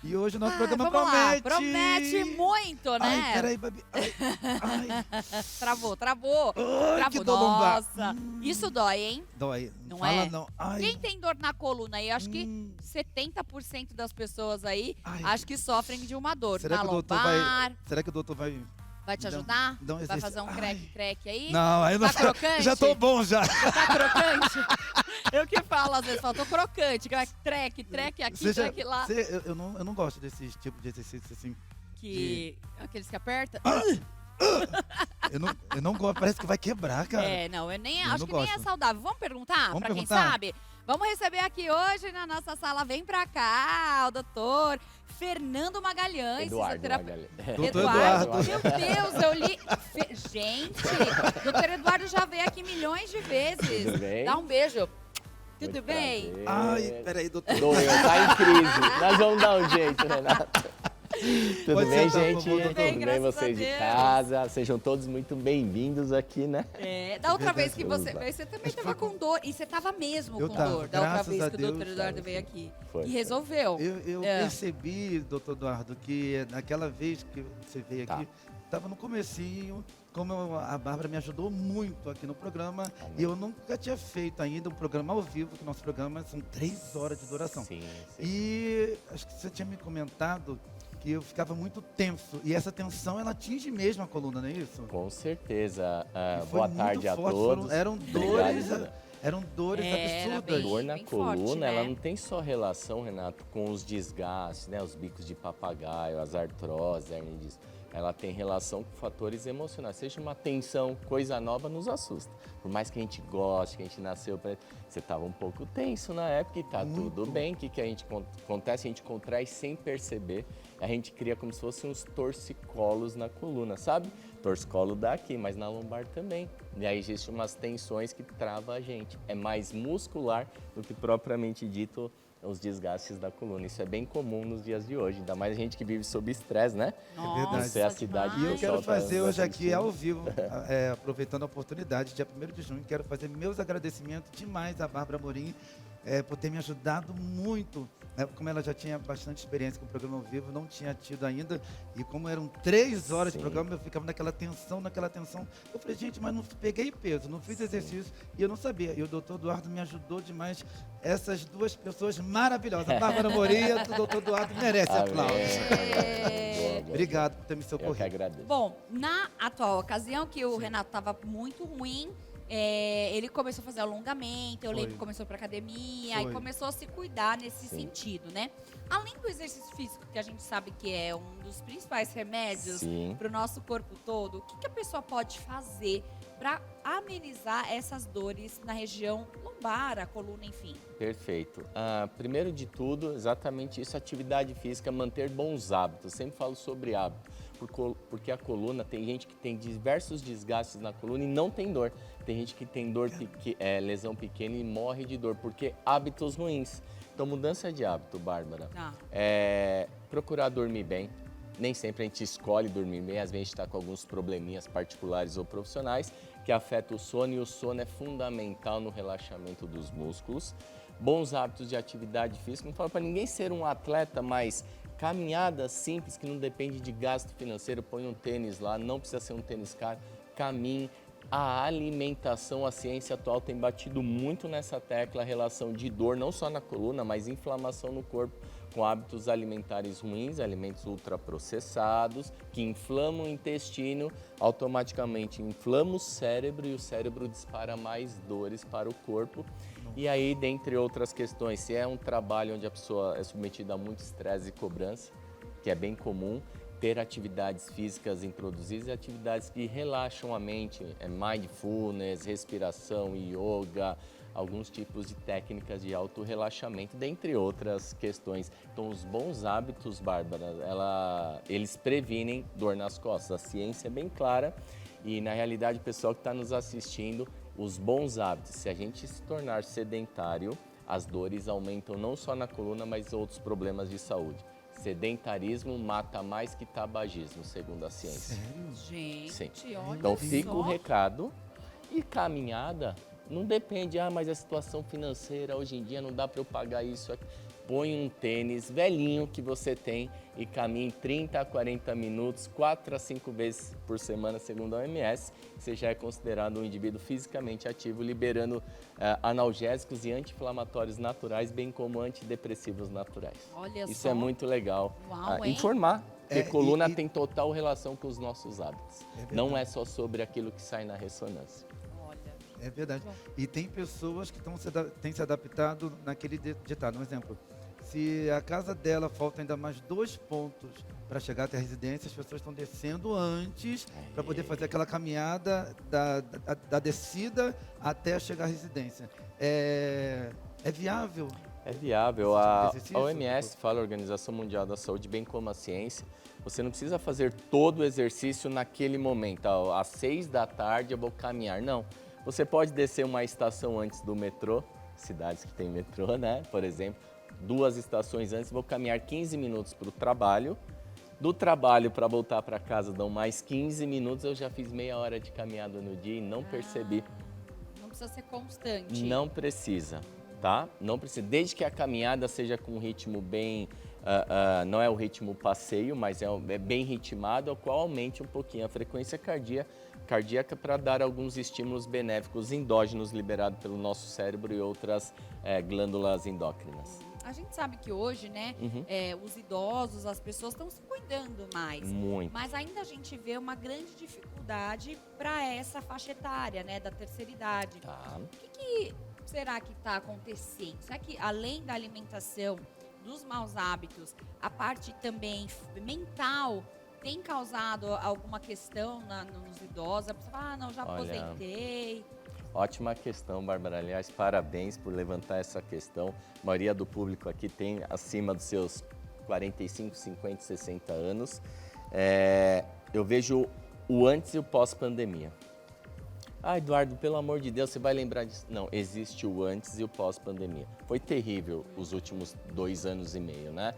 E hoje o nosso programa Vamos lá, promete. promete muito, né? Ai, peraí, Babi. Ai. Travou. Ai, que dor lombar. Nossa, isso dói, hein? Dói. Não Fala é? não. Ai. Quem tem dor na coluna aí? Acho que Hum. 70% das pessoas aí, Ai. acho que sofrem de uma dor. Será Na que o doutor lombar. Será que o doutor vai Vai te dá- ajudar? dá um Vai exercício? fazer um Ai. creque-creque aí? Não, aí não. Tá crocante? Já tô bom já. Tá crocante? Eu que falo, às vezes, falo, tô crocante. Treque aqui, Você já- treque lá. eu não gosto desse tipo de exercício assim. Aqueles que apertam. Eu não gosto, parece que vai quebrar, cara. Não, eu nem Eu acho não que nem é gosto. saudável. Vamos perguntar Vamos pra quem perguntar? sabe? Vamos receber aqui hoje na nossa sala, vem pra cá, o doutor Fernando Magalhães. Eduardo fisioterapeuta. Magalhães. Doutor Eduardo. Eduardo. Meu Deus, eu li. Gente, doutor Eduardo já veio aqui milhões de vezes. Tudo bem? Dá um beijo. Tudo Muito bem? prazer. Ai, peraí, doutor. Doeu, tá em crise. Nós vamos dar um jeito, Renato. Tudo Pode bem, sentar, por gente? favor, Tudo bem, Tudo bem, graças a vocês de Deus. casa? Sejam todos muito bem-vindos aqui, né? Da outra Verdade. vez que você veio, você também Acho que tava foi com dor. E você tava mesmo Eu com tava, dor. Da outra graças vez a que o doutor Deus. Eduardo veio aqui. Foi. E resolveu. Eu percebi, doutor Eduardo, que naquela vez que você veio aqui, estava no comecinho, como a Bárbara me ajudou muito aqui no programa, Amém. e eu nunca tinha feito ainda um programa ao vivo, que nosso programa são 3 horas de duração. Sim. E acho que você tinha me comentado que eu ficava muito tenso, e essa tensão, ela atinge mesmo a coluna, não é isso? Com certeza. E foi Boa muito tarde a forte, todos. eram dores, Obrigado. eram dores Era absurdas. bem- Dor na forte, coluna, né? ela não tem só relação, Renato, com os desgastes, né? Os bicos de papagaio, as artroses, hernia de disco. Ela tem relação com fatores emocionais. Seja uma tensão, coisa nova, nos assusta. Por mais que a gente goste, que a gente nasceu para... Você estava um pouco tenso na época e tá tudo bem. O que a gente acontece? A gente contrai sem perceber. A gente cria como se fossem uns torcicolos na coluna, sabe? Torcicolo dá aqui, mas na lombar também. E aí existem umas tensões que travam a gente. É mais muscular do que propriamente dito os desgastes da coluna. Isso é bem comum nos dias de hoje, ainda mais a gente que vive sob estresse, né? verdade. Isso é a cidade E eu que o quero sol tá fazer hoje aqui assistindo. ao vivo, aproveitando a oportunidade, dia 1º de junho, quero fazer meus agradecimentos demais à Bárbara Amorim por ter me ajudado muito. Como ela já tinha bastante experiência com o programa ao vivo, não tinha tido ainda, e como eram 3 horas de Sim. programa, eu ficava naquela tensão. Eu falei, gente, mas não peguei peso, não fiz exercício, e eu não sabia. E o doutor Eduardo me ajudou demais. Essas duas pessoas maravilhosas, a Bárbara Amorim e o doutor Eduardo merecem Amém. aplausos. Boa, boa. Obrigado por ter me Eu que socorrido. agradeço. Bom, na atual ocasião que o Renato estava muito ruim, ele começou a fazer alongamento, eu Foi. lembro que começou para academia, Foi. e começou a se cuidar nesse Sim. sentido, né? Além do exercício físico, que a gente sabe que é um dos principais remédios Sim. para o nosso corpo todo, o que a pessoa pode fazer para amenizar essas dores na região lombar, a coluna, enfim? Perfeito. Primeiro de tudo, exatamente isso, atividade física, manter bons hábitos. Eu sempre falo sobre hábito, porque a coluna, tem gente que tem diversos desgastes na coluna e não tem dor. Tem gente que tem dor, lesão pequena e morre de dor, porque hábitos ruins. Então, mudança de hábito, Bárbara. Procurar dormir bem. Nem sempre a gente escolhe dormir bem, às vezes a gente está com alguns probleminhas particulares ou profissionais que afetam o sono, e o sono é fundamental no relaxamento dos músculos. Bons hábitos de atividade física, não falo para ninguém ser um atleta, mas caminhada simples, que não depende de gasto financeiro. Põe um tênis lá, não precisa ser um tênis caro, caminhe. A alimentação, a ciência atual tem batido muito nessa tecla, a relação de dor, não só na coluna, mas inflamação no corpo, com hábitos alimentares ruins, alimentos ultraprocessados, que inflamam o intestino, automaticamente inflama o cérebro, e o cérebro dispara mais dores para o corpo. E aí, dentre outras questões, se é um trabalho onde a pessoa é submetida a muito estresse e cobrança, que é bem comum, ter atividades físicas introduzidas e atividades que relaxam a mente, mindfulness, respiração, yoga, alguns tipos de técnicas de autorrelaxamento, dentre outras questões. Então, os bons hábitos, Bárbara, eles previnem dor nas costas. A ciência é bem clara e, na realidade, o pessoal que está nos assistindo, os bons hábitos, se a gente se tornar sedentário, as dores aumentam não só na coluna, mas outros problemas de saúde. Sedentarismo mata mais que tabagismo, segundo a ciência. Sério? Gente, Sim. olha Então só. fica o recado. E caminhada não depende, mas a situação financeira hoje em dia não dá para eu pagar isso aqui. põe um tênis velhinho que você tem e caminhe 30 a 40 minutos, 4 a 5 vezes por semana, segundo a OMS, você já é considerado um indivíduo fisicamente ativo, liberando analgésicos e anti-inflamatórios naturais, bem como antidepressivos naturais. Olha Isso só. é muito legal. Uau, hein? Informar, porque coluna e- tem total relação com os nossos hábitos. verdade. Não é só sobre aquilo que sai na ressonância. Olha. É verdade. Bom. E tem pessoas que têm se adaptado naquele ditado. Um exemplo, se a casa dela falta ainda mais 2 pontos para chegar até a residência, as pessoas estão descendo antes para poder fazer aquela caminhada da descida até chegar à residência. É viável? É viável. Esse tipo de A exercício? OMS fala, a Organização Mundial da Saúde, bem como a ciência, você não precisa fazer todo o exercício naquele momento. Às 6 da tarde eu vou caminhar. Não. Você pode descer uma estação antes do metrô, cidades que tem metrô, né? Por exemplo, 2 estações antes, vou caminhar 15 minutos para o trabalho. Do trabalho para voltar para casa dão mais 15 minutos, eu já fiz meia hora de caminhada no dia e não percebi. Não precisa ser constante. Não precisa, tá? Não precisa. Desde que a caminhada seja com um ritmo bem... não é o ritmo passeio, mas é bem ritmado, ao qual aumente um pouquinho a frequência cardíaca para dar alguns estímulos benéficos endógenos liberados pelo nosso cérebro e outras glândulas endócrinas. A gente sabe que hoje, né, os idosos, as pessoas estão se cuidando mais. Muito. Mas ainda a gente vê uma grande dificuldade para essa faixa etária, né, da terceira idade. Tá. O que será que está acontecendo? Será que além da alimentação, dos maus hábitos, a parte também mental tem causado alguma questão nos idosos? A pessoa fala, não, já aposentei. Ótima questão, Bárbara. Aliás, parabéns por levantar essa questão. A maioria do público aqui tem acima dos seus 45, 50, 60 anos. Eu vejo o antes e o pós-pandemia. Ah, Eduardo, pelo amor de Deus, você vai lembrar disso? Não, existe o antes e o pós-pandemia. Foi terrível os últimos 2 anos e meio, né?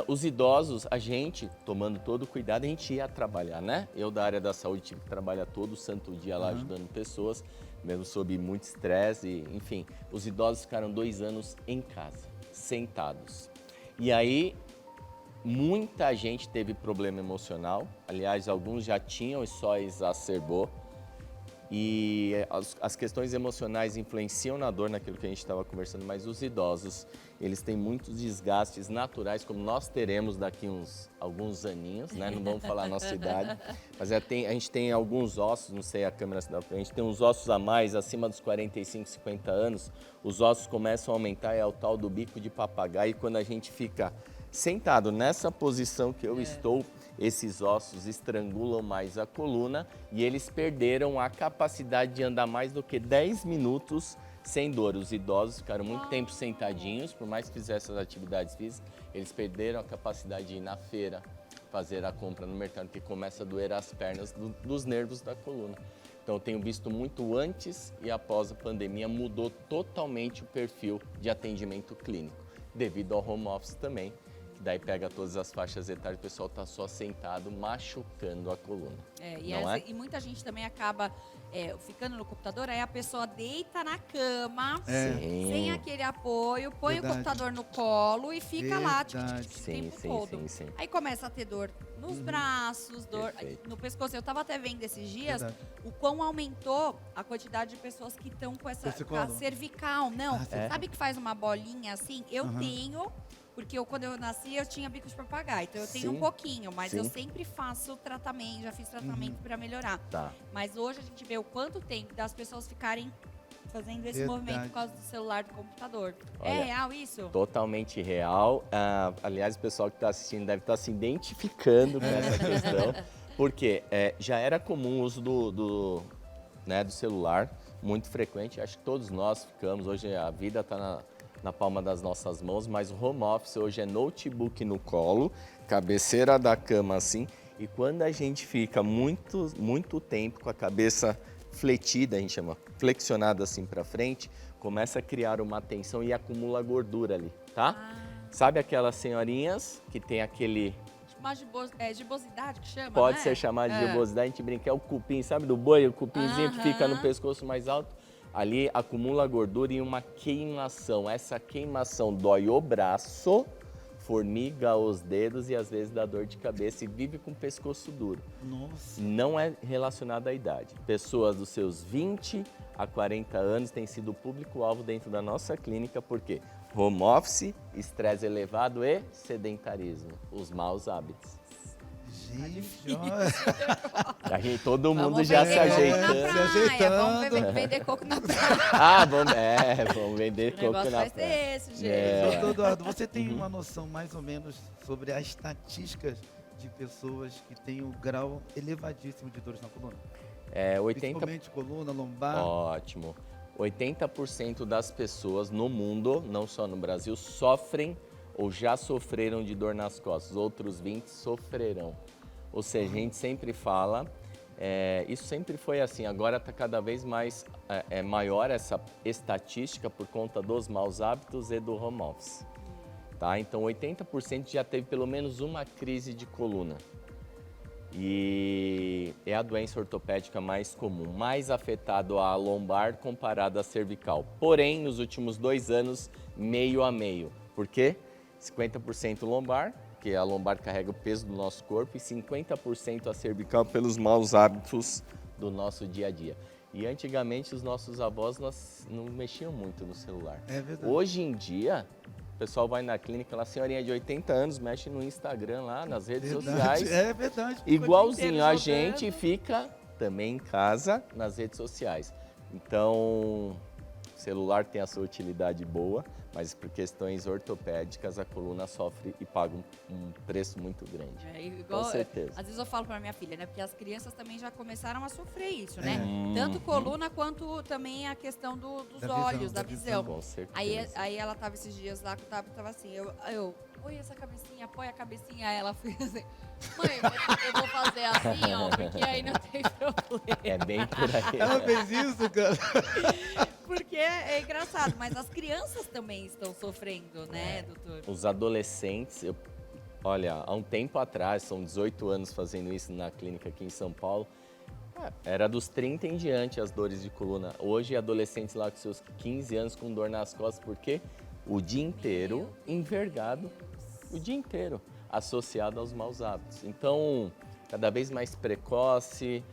Os idosos, a gente, tomando todo o cuidado, a gente ia trabalhar, né? Eu, da área da saúde, tive que trabalhar todo santo dia lá ajudando pessoas, mesmo sob muito estresse, enfim. Os idosos ficaram 2 anos em casa, sentados. E aí, muita gente teve problema emocional. Aliás, alguns já tinham e só exacerbou. E as questões emocionais influenciam na dor, naquilo que a gente estava conversando, mas os idosos, eles têm muitos desgastes naturais, como nós teremos daqui alguns aninhos, né? Não vamos falar a nossa idade, mas a gente tem alguns ossos, não sei a câmera se dá pra gente, tem uns ossos a mais, acima dos 45, 50 anos, os ossos começam a aumentar, é o tal do bico de papagaio, e quando a gente fica sentado nessa posição que eu estou, esses ossos estrangulam mais a coluna e eles perderam a capacidade de andar mais do que 10 minutos sem dor. Os idosos ficaram muito tempo sentadinhos, por mais que fizessem as atividades físicas, eles perderam a capacidade de ir na feira, fazer a compra no mercado, porque começa a doer as pernas dos nervos da coluna. Então, eu tenho visto muito antes e após a pandemia, mudou totalmente o perfil de atendimento clínico, devido ao home office também. Daí pega todas as faixas etárias, o pessoal está só sentado, machucando a coluna. E muita gente também acaba ficando no computador, aí a pessoa deita na cama, sem aquele apoio, põe o computador no colo e fica lá o tempo todo. Sim. Aí começa a ter dor nos braços, dor no pescoço. Eu estava até vendo esses dias o quão aumentou a quantidade de pessoas que estão com essa cervical. Não, sabe que faz uma bolinha assim? Eu tenho... Porque quando eu nasci, eu tinha bico de papagaio. Então, eu tenho um pouquinho, mas eu sempre faço tratamento, já fiz tratamento para melhorar. Tá. Mas hoje a gente vê o quanto tempo das pessoas ficarem fazendo esse movimento por causa do celular, do computador. Olha, é real isso? Totalmente real. Aliás, o pessoal que está assistindo deve estar se identificando com essa questão. Porque já era comum o uso do celular, muito frequente. Acho que todos nós ficamos. Hoje a vida está na palma das nossas mãos, mas o home office hoje é notebook no colo, cabeceira da cama assim, e quando a gente fica muito tempo com a cabeça fletida, a gente chama, flexionada assim para frente, começa a criar uma tensão e acumula gordura ali, tá? Sabe aquelas senhorinhas que tem aquele... Uma gibosidade que chama, Pode né? ser chamado de gibosidade, a gente brinca, é o cupim, sabe do boi, o cupinzinho que fica no pescoço mais alto. Ali acumula gordura e uma queimação. Essa queimação dói o braço, formiga os dedos e às vezes dá dor de cabeça e vive com o pescoço duro. Nossa. Não é relacionado à idade. Pessoas dos seus 20 a 40 anos têm sido o público-alvo dentro da nossa clínica, porque home office, estresse elevado e sedentarismo, os maus hábitos. Gente, Aí todo mundo já se ajeitando. Se ajeitando. Vamos vender coco na praia. Vamos vender coco na praia. Vai ser esse, gente. Doutor Eduardo, você tem uma noção mais ou menos sobre as estatísticas de pessoas que têm o grau elevadíssimo de dores na coluna? 80... Principalmente coluna, lombar. Ótimo. 80% das pessoas no mundo, não só no Brasil, sofrem ou já sofreram de dor nas costas. Outros 20 sofrerão. Ou seja, a gente sempre fala, isso sempre foi assim, agora está cada vez mais maior essa estatística por conta dos maus hábitos e do home office. Tá? Então, 80% já teve pelo menos uma crise de coluna. E é a doença ortopédica mais comum, mais afetada a lombar comparada à cervical. Porém, nos últimos 2 anos, meio a meio. Por quê? 50% lombar, que a lombar carrega o peso do nosso corpo, e 50% a cervical pelos maus hábitos do nosso dia a dia. E antigamente os nossos avós não mexiam muito no celular. É verdade. Hoje em dia, o pessoal vai na clínica, a senhorinha de 80 anos mexe no Instagram lá, nas redes sociais. É verdade. Igualzinho a gente fica também em casa, nas redes sociais. Então, o celular tem a sua utilidade boa, mas por questões ortopédicas a coluna sofre e paga um preço muito grande. Igual, com certeza. Às vezes eu falo pra minha filha, né? Porque as crianças também já começaram a sofrer isso, né? Tanto coluna quanto também a questão dos olhos, da visão. Com certeza. Aí ela tava esses dias lá, que tava assim, eu põe essa cabecinha, põe a cabecinha. Aí ela foi assim, mãe, eu vou fazer assim, ó, porque aí não tem problema. É bem por aí. Ela fez isso, cara? Porque é engraçado, mas as crianças também estão sofrendo, né, doutor? Os adolescentes, olha, há um tempo atrás, são 18 anos fazendo isso na clínica aqui em São Paulo, era dos 30 em diante as dores de coluna. Hoje, adolescentes lá com seus 15 anos com dor nas costas, porque o dia inteiro envergado, o dia inteiro, associado aos maus hábitos. Então, cada vez mais precoce,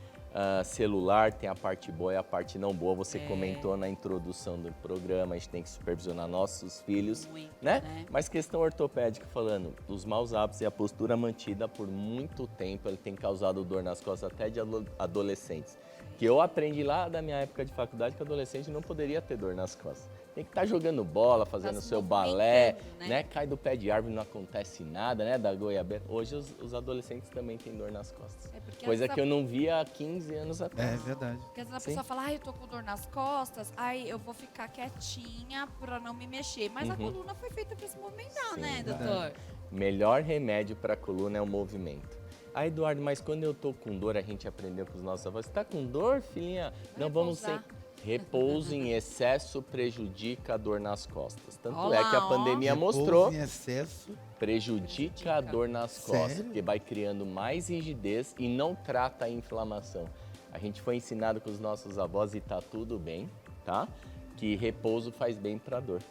celular tem a parte boa e a parte não boa. Você comentou na introdução do programa, a gente tem que supervisionar nossos filhos, né? Mas questão ortopédica falando, os maus hábitos e a postura mantida por muito tempo, ele tem causado dor nas costas até de adolescentes. Que eu aprendi lá da minha época de faculdade que adolescente não poderia ter dor nas costas. Tem que estar jogando bola, fazendo seu balé, né? Cai do pé de árvore, não acontece nada, né? Da goiabeira. Hoje os adolescentes também têm dor nas costas. Coisa que eu não via há 15 anos atrás. É verdade. Porque às vezes a pessoa fala, eu tô com dor nas costas, aí eu vou ficar quietinha pra não me mexer. Mas a coluna foi feita pra se movimentar, né, doutor? Melhor remédio pra coluna é o movimento. Ah, Eduardo, mas quando eu tô com dor, a gente aprendeu com os nossos avós. Você tá com dor, filhinha? Não, vamos sem... Repouso em excesso prejudica a dor nas costas. Tanto é que a pandemia mostrou. Repouso em excesso prejudica a dor nas costas, porque vai criando mais rigidez e não trata a inflamação. A gente foi ensinado com os nossos avós, e tá tudo bem, tá? Que repouso faz bem para a dor.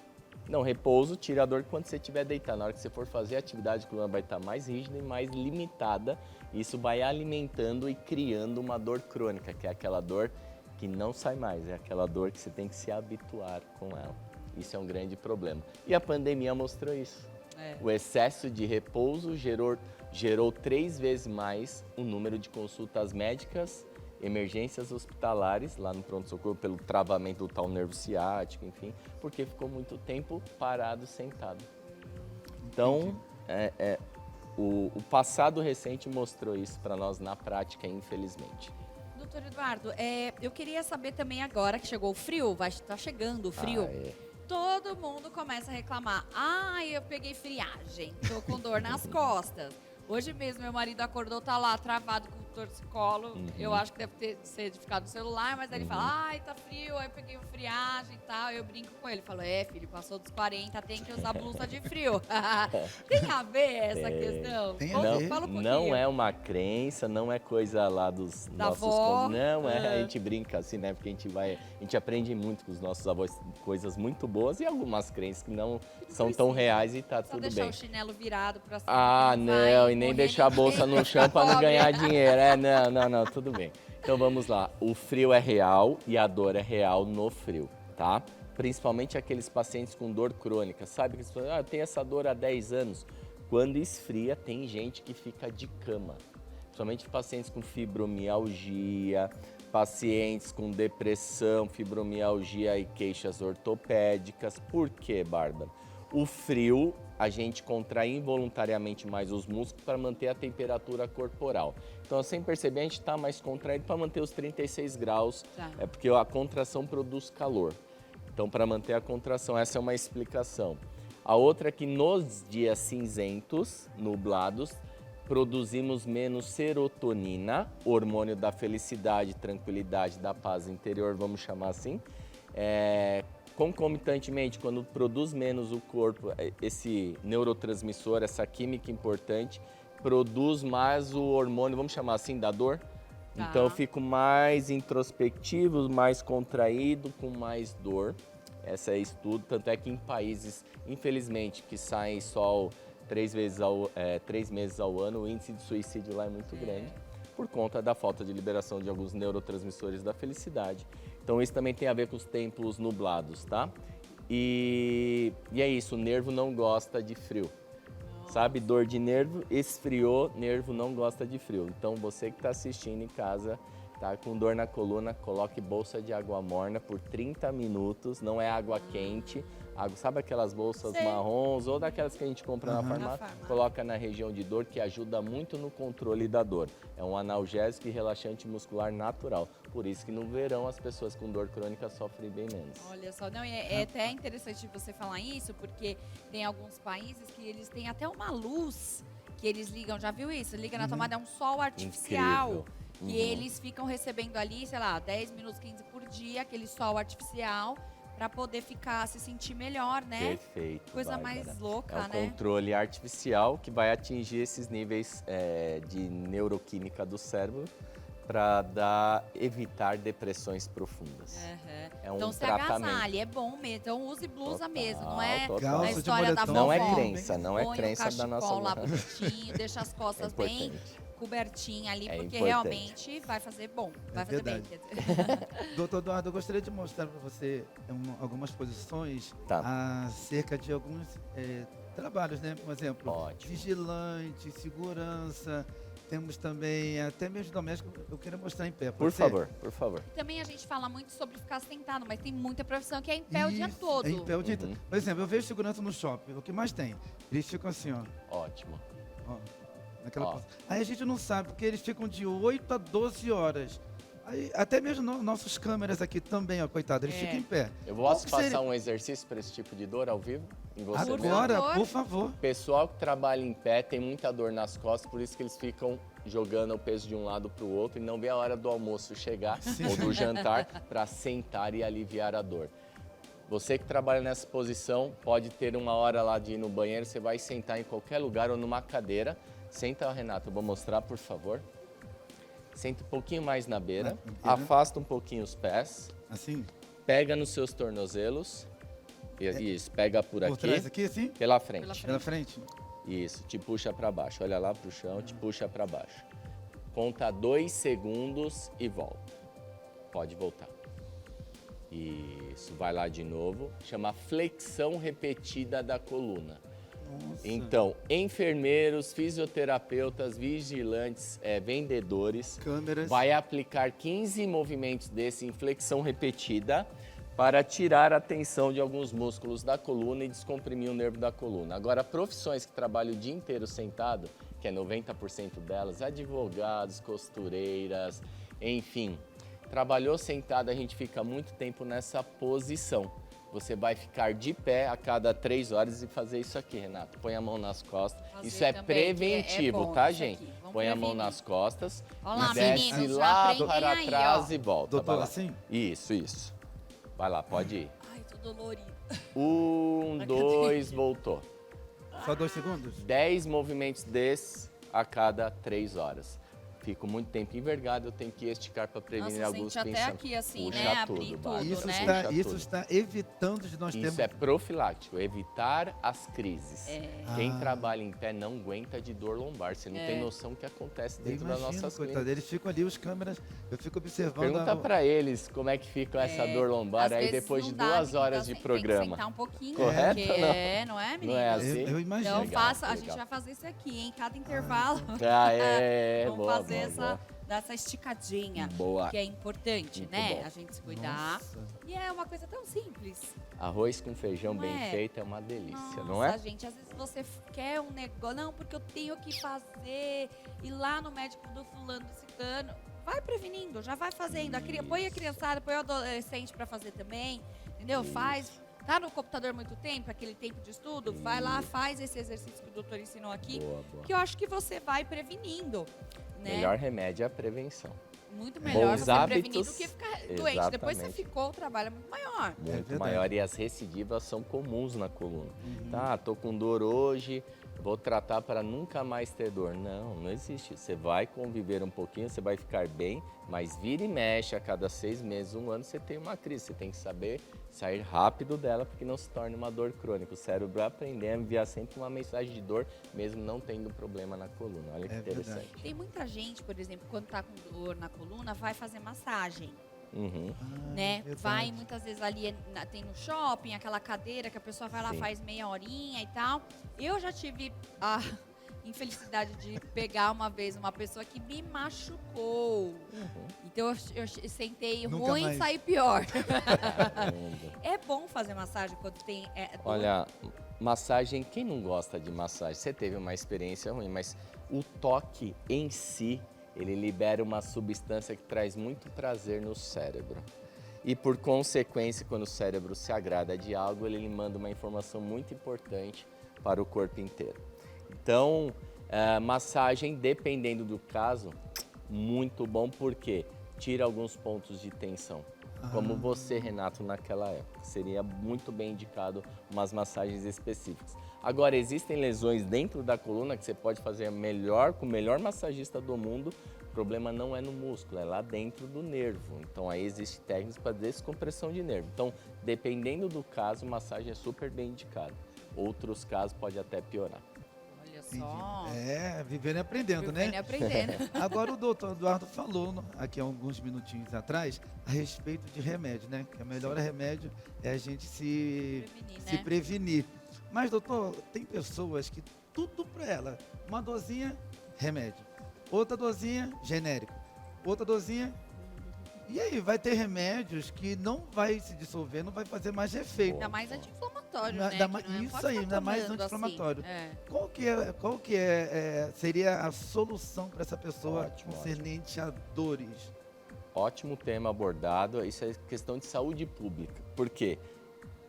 Não, repouso tira a dor quando você estiver deitado. Na hora que você for fazer a atividade, a coluna vai estar mais rígida e mais limitada. Isso vai alimentando e criando uma dor crônica, que é aquela dor que não sai mais, é aquela dor que você tem que se habituar com ela. Isso é um grande problema. E a pandemia mostrou isso. O excesso de repouso gerou 3 vezes mais o número de consultas médicas, emergências hospitalares, lá no pronto-socorro, pelo travamento do tal nervo ciático, enfim, porque ficou muito tempo parado, sentado. Então, o passado recente mostrou isso para nós na prática, infelizmente. Doutor Eduardo, eu queria saber também agora que chegou o frio, tá chegando o frio, todo mundo começa a reclamar. Eu peguei friagem, tô com dor nas costas. Hoje mesmo meu marido acordou, tá lá travado com torcicolo. Eu acho que deve ser de ficar no celular, mas aí ele fala, ai, tá frio, aí eu peguei uma friagem e tal. Eu brinco com ele, falo, filho, passou dos 40, tem que usar blusa de frio. Tem a ver essa questão? Tem Fala um Não pouquinho. é uma crença, não é coisa lá dos Da nossos... avó. Não é, a gente brinca assim, né? Porque a gente aprende muito com os nossos avós coisas muito boas e algumas crenças que não são tão reais e tá Só tudo deixar bem. o chinelo virado pra cima. Ah, que não, vai e nem morrer deixar a bolsa ninguém. no chão para não Pobre. ganhar dinheiro. Não, tudo bem. Então vamos lá. O frio é real e a dor é real no frio, tá? Principalmente aqueles pacientes com dor crônica. Sabe que eles falam, eu tenho essa dor há 10 anos. Quando esfria, tem gente que fica de cama. Principalmente pacientes com fibromialgia, pacientes com depressão, fibromialgia e queixas ortopédicas. Por quê, Bárbara? O frio, a gente contrai involuntariamente mais os músculos para manter a temperatura corporal. Então, sem perceber, a gente está mais contraído para manter os 36 graus, é porque a contração produz calor. Então, para manter a contração, essa é uma explicação. A outra é que nos dias cinzentos, nublados, produzimos menos serotonina, hormônio da felicidade, tranquilidade, da paz interior, vamos chamar assim. Concomitantemente, quando produz menos o corpo, esse neurotransmissor, essa química importante, produz mais o hormônio, vamos chamar assim, da dor. Tá. Então eu fico mais introspectivo, mais contraído, com mais dor. Esse é estudo, tanto é que em países, infelizmente, que saem sol 3 meses ao ano, o índice de suicídio lá é muito grande, por conta da falta de liberação de alguns neurotransmissores da felicidade. Então isso também tem a ver com os tempos nublados, tá? E é isso, o nervo não gosta de frio. Sabe, dor de nervo, esfriou, nervo não gosta de frio. Então você que está assistindo em casa, tá com dor na coluna, coloque bolsa de água morna por 30 minutos, não é água quente. Sabe aquelas bolsas marrons ou daquelas que a gente compra na farmácia? Coloca na região de dor, que ajuda muito no controle da dor. É um analgésico e relaxante muscular natural. Por isso que no verão as pessoas com dor crônica sofrem bem menos. Olha só, não, é até interessante você falar isso, porque tem alguns países que eles têm até uma luz que eles ligam, já viu isso? Liga na tomada, é um sol artificial. Incrível. E eles ficam recebendo ali, sei lá, 10 minutos, 15 por dia, aquele sol artificial, para poder se sentir melhor, né? Perfeito. Coisa Bárbara. mais louca, É o né? controle artificial que vai atingir esses níveis de neuroquímica do cérebro para evitar depressões profundas. É um então se tratamento. agasalhe, é bom mesmo. Então use blusa Total, mesmo, não é total. a Calça de história da moletom. vovó. Não é crença, não é Põe crença um da nossa cachecol lá mãe. bonitinho, deixa as costas bem importante. cobertinha ali, É porque importante. realmente vai fazer bom. Vai fazer bem. verdade. Quer dizer. Doutor Eduardo, eu gostaria de mostrar para você algumas posições acerca de alguns trabalhos, né? Por exemplo, Ótimo. vigilante, segurança, temos também até mesmo doméstico. Eu quero mostrar em pé. Por favor, por favor. Também a gente fala muito sobre ficar sentado, mas tem muita profissão que é em pé o dia todo. É em pé o dia todo. Por exemplo, eu vejo segurança no shopping, o que mais tem? Eles ficam assim, ó. Ótimo. Ó, naquela posição. Aí a gente não sabe, porque eles ficam de 8 a 12 horas. Aí, até mesmo nossos câmeras aqui também, ó, coitado, eles ficam em pé. Eu posso Qual que passar seria? um exercício para esse tipo de dor ao vivo? Em você mesmo? Agora, por favor. Pessoal que trabalha em pé tem muita dor nas costas, por isso que eles ficam jogando o peso de um lado para o outro e não vê a hora do almoço chegar ou do jantar para sentar e aliviar a dor. Você que trabalha nessa posição pode ter uma hora lá de ir no banheiro, você vai sentar em qualquer lugar ou numa cadeira. Senta, Renato, eu vou mostrar, por favor. Senta um pouquinho mais na beira, afasta um pouquinho os pés. Assim? Pega nos seus tornozelos. Isso, pega por aqui. Por trás aqui, assim? Pela frente. Pela frente? Isso, te puxa para baixo. Olha lá pro chão, te puxa para baixo. Conta 2 segundos e volta. Pode voltar. Isso, vai lá de novo. Chama flexão repetida da coluna. Nossa. Então, enfermeiros, fisioterapeutas, vigilantes, vendedores, câmeras, vai aplicar 15 movimentos desse em flexão repetida para tirar a tensão de alguns músculos da coluna e descomprimir o nervo da coluna. Agora, profissões que trabalham o dia inteiro sentado, que é 90% delas, advogados, costureiras, enfim, trabalhou sentado, a gente fica muito tempo nessa posição. Você vai ficar de pé a cada 3 horas e fazer isso aqui, Renato. Põe a mão nas costas. Fazer isso é também, preventivo, bom tá, isso gente? aqui. põe a mão nas costas Olha lá, e desce meninos, lá já para aprendem aí, trás ó. e volta. Doutor, Vai lá. assim? Isso. Vai lá, pode ir. Ai, tô dolorido. 1, 2, voltou. Só 2 segundos? 10 movimentos desses a cada 3 horas. Fico muito tempo envergado, eu tenho que esticar para prevenir Nossa, alguns sente até pensamentos. aqui, assim, Puxa né? tudo, Abrir Bárbara. tudo, Isso, né? Tudo. está evitando de nós termos... Isso é profilático, evitar as crises. Quem Ah. trabalha em pé não aguenta de dor lombar. Você não tem noção do que acontece Eu dentro das imagino, nossas coitado. clínicas. Eles ficam ali, os câmeras, eu fico observando... Pergunta para eles como é que fica essa dor lombar Às aí vezes depois de não dá, 2 horas de tem que programa. sentar um pouquinho, Correto porque ou não? não é, menina? Não é assim? Eu imagino. Então Legal, faça, a legal. gente vai fazer isso aqui, hein? Cada intervalo. Vamos Boa, fazer boa. dar essa esticadinha. Boa. Que é importante, Muito né? bom. A gente se cuidar. Nossa. E é uma coisa tão simples. Arroz com feijão Não bem é? feito é uma delícia, Nossa, não é? gente, às vezes você quer um negócio, não, porque eu tenho que fazer, ir lá no médico do fulano, do ciclano. Vai prevenindo, já vai fazendo. Põe a criançada, põe o adolescente pra fazer também, entendeu? Isso. Faz. Tá no computador muito tempo, aquele tempo de estudo, vai lá, faz esse exercício que o doutor ensinou aqui, Boa. que eu acho que você vai prevenindo, né? Melhor remédio é a prevenção. Muito melhor Bons você prevenir do hábitos, que ficar doente. Depois você exatamente. ficou, o trabalho é muito maior. Muito verdade. maior e as recidivas são comuns na coluna. Tá, tô com dor hoje, vou tratar para nunca mais ter dor. Não existe. Você vai conviver um pouquinho, você vai ficar bem, mas vira e mexe a cada 6 meses, 1 ano, você tem uma crise. Você tem que saber sair rápido dela, porque não se torne uma dor crônica. O cérebro vai aprender a enviar sempre uma mensagem de dor, mesmo não tendo problema na coluna. Olha que É interessante. verdade. Tem muita gente, por exemplo, quando tá com dor na coluna, vai fazer massagem, Uhum. né? verdade. Vai muitas vezes ali, tem no shopping, aquela cadeira que a pessoa vai lá, Sim. faz meia horinha e tal. Eu já tive a infelicidade de pegar uma vez uma pessoa que me machucou. Uhum. Então eu sentei Nunca ruim mais. e saí pior. Caramba. É bom fazer massagem quando tem dor. Olha, massagem, quem não gosta de massagem? Você teve uma experiência ruim, mas o toque em si, ele libera uma substância que traz muito prazer no cérebro. E por consequência, quando o cérebro se agrada de algo, ele manda uma informação muito importante para o corpo inteiro. Então, massagem, dependendo do caso, muito bom porque tira alguns pontos de tensão. Como você, Renato, naquela época. Seria muito bem indicado umas massagens específicas. Agora, existem lesões dentro da coluna que você pode fazer com o melhor massagista do mundo. O problema não é no músculo, é lá dentro do nervo. Então, aí existem técnicas para descompressão de nervo. Então, dependendo do caso, massagem é super bem indicada. Outros casos pode até piorar. Olha só. É, vivendo e aprendendo, Vivendo e né? aprendendo. Agora o doutor Eduardo falou aqui há alguns minutinhos atrás a respeito de remédio, né? Que o melhor remédio é a gente se prevenir. Mas, doutor, tem pessoas que tudo para ela, uma dorzinha, remédio. Outra dorzinha, genérico. Outra dorzinha. E aí, vai ter remédios que não vai se dissolver, não vai fazer mais efeito. Ainda mais anti-inflamatório, né? Isso aí, ainda mais anti-inflamatório. Assim. Qual que seria a solução para essa pessoa Ótimo, concernente a dores? Ótimo tema abordado, isso é questão de saúde pública. Por quê?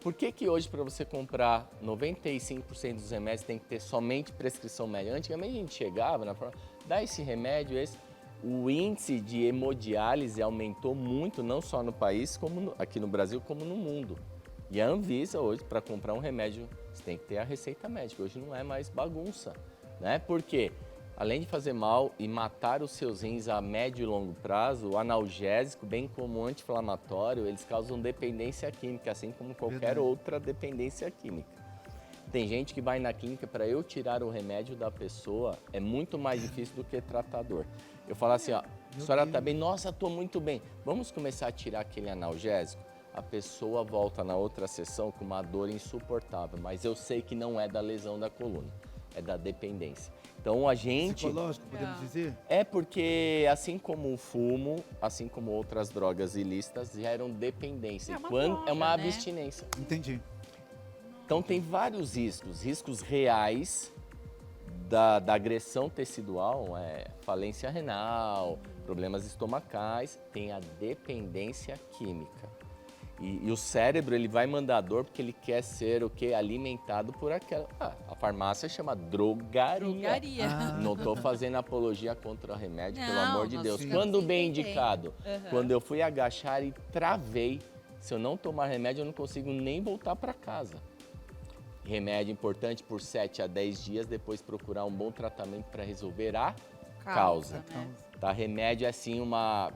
Por que hoje para você comprar 95% dos remédios tem que ter somente prescrição médica? Antigamente a gente chegava na forma, dá esse remédio, esse. O índice de hemodiálise aumentou muito, não só no país, como aqui no Brasil, como no mundo. E a Anvisa hoje, para comprar um remédio, você tem que ter a receita médica. Hoje não é mais bagunça, né? Porque além de fazer mal e matar os seus rins a médio e longo prazo, o analgésico, bem como o anti-inflamatório, eles causam dependência química, assim como qualquer outra dependência química. Tem gente que vai na clínica, para eu tirar o remédio da pessoa, é muito mais difícil do que tratar a dor. Eu falo assim, ó, a senhora tá bem? Nossa, estou muito bem. Vamos começar a tirar aquele analgésico? A pessoa volta na outra sessão com uma dor insuportável, mas eu sei que não é da lesão da coluna, é da dependência. Então a gente... Psicológico, podemos dizer? É porque, assim como o fumo, assim como outras drogas ilícitas, geram dependência. É uma Quando droga, é uma né? abstinência. Entendi. Então tem vários riscos reais da agressão tecidual, falência renal, problemas estomacais, tem a dependência química. E o cérebro, ele vai mandar dor porque ele quer ser o quê? Alimentado por aquela... a farmácia chama drogaria. Não estou fazendo apologia contra o remédio, pelo amor de Deus. Quando bem indicado, quando eu fui agachar e travei, se eu não tomar remédio, eu não consigo nem voltar para casa. Remédio importante por 7 a 10 dias, depois procurar um bom tratamento para resolver a causa. Tá? Remédio é assim,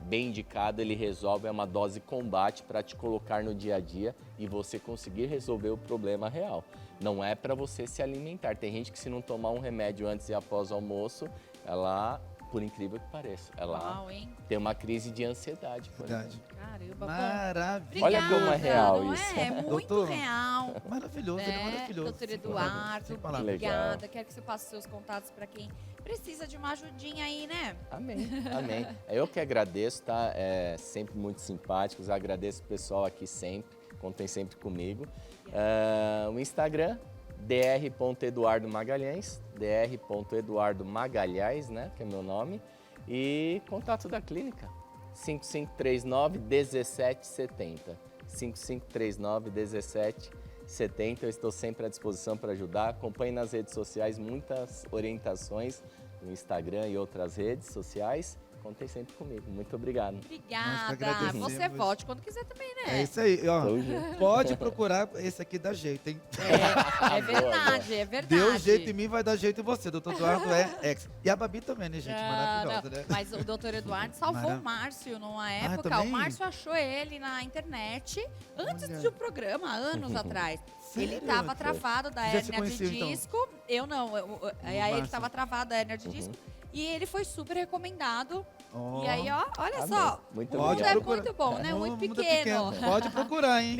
bem indicado, ele resolve, é uma dose combate para te colocar no dia a dia e você conseguir resolver o problema real. Não é para você se alimentar. Tem gente que se não tomar um remédio antes e após o almoço, ela, por incrível que pareça, ela tem uma crise de ansiedade. Caramba, maravilha. Olha como é real isso. É muito real. Maravilhoso, ele é maravilhoso. Doutor Eduardo, obrigada. Quero que você passe seus contatos para quem precisa de uma ajudinha aí, né? Amém, amém. Eu que agradeço, tá? Sempre muito simpáticos, agradeço o pessoal aqui sempre, contem sempre comigo. O Instagram, dr.eduardomagalhães, dr.eduardomagalhães, né, que é meu nome, e contato da clínica, 5539-1770, 5539-1770, eu estou sempre à disposição para ajudar, acompanhe nas redes sociais muitas orientações no Instagram e outras redes sociais. Contem sempre comigo. Muito obrigado. Obrigada. Você volte quando quiser também, né? É isso aí. Ó, pode procurar, esse aqui dá jeito, hein? É verdade, é verdade. Deu jeito em mim, vai dar jeito em você. Doutor Eduardo é ex. E a Babi também, né, gente? Maravilhosa, né? Mas o doutor Eduardo salvou o Márcio numa época. O Márcio achou ele na internet antes do programa, anos atrás. Sério? Ele estava travado da hérnia de disco. Então? Eu não. Aí ele estava travado da hérnia de disco. E ele foi super recomendado. E aí, ó, olha só. Muito o mundo é muito bom, né? Muito pequeno. Pode procurar, hein?